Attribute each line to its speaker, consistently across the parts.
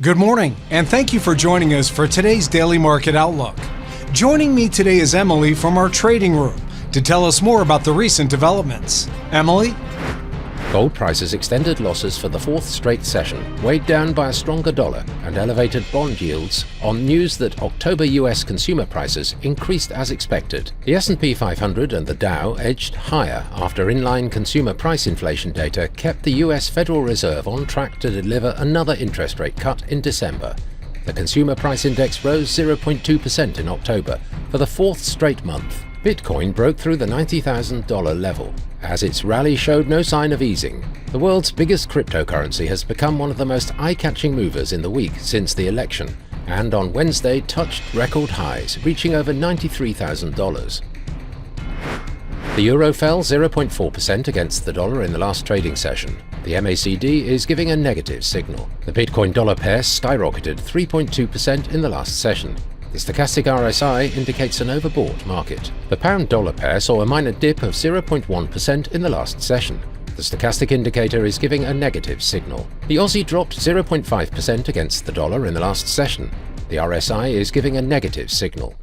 Speaker 1: Good morning, and thank you for joining us for today's Daily Market Outlook. Joining me today is Emily from our trading room to tell us more about the recent developments. Emily?
Speaker 2: Gold prices extended losses for the fourth straight session, weighed down by a stronger dollar and elevated bond yields on news that October US consumer prices increased as expected. The S&P 500 and the Dow edged higher after inline consumer price inflation data kept the US Federal Reserve on track to deliver another interest rate cut in December. The consumer price index rose 0.2% in October for the fourth straight month. Bitcoin broke through the $90,000 level as its rally showed no sign of easing. The world's biggest cryptocurrency has become one of the most eye-catching movers in the week since the election, and on Wednesday touched record highs, reaching over $93,000. The euro fell 0.4% against the dollar in the last trading session. The MACD is giving a negative signal. The Bitcoin-dollar pair skyrocketed 3.2% in the last session. The stochastic RSI indicates an overbought market. The pound-dollar pair saw a minor dip of 0.1% in the last session. The stochastic indicator is giving a negative signal. The Aussie dropped 0.5% against the dollar in the last session. The RSI is giving a negative signal.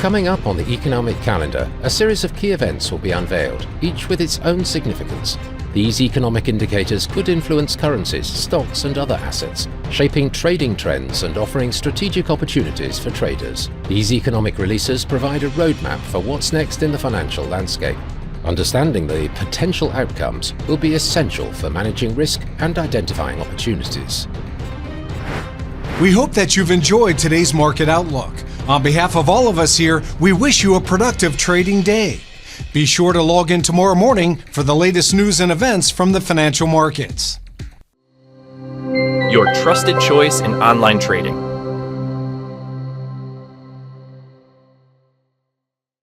Speaker 2: Coming up on the economic calendar, a series of key events will be unveiled, each with its own significance. These economic indicators could influence currencies, stocks and other assets, shaping trading trends and offering strategic opportunities for traders. These economic releases provide a roadmap for what's next in the financial landscape. Understanding the potential outcomes will be essential for managing risk and identifying opportunities.
Speaker 1: We hope that you've enjoyed today's Market Outlook. On behalf of all of us here, we wish you a productive trading day. Be sure to log in tomorrow morning for the latest news and events from the financial markets.
Speaker 3: Your trusted choice in online trading.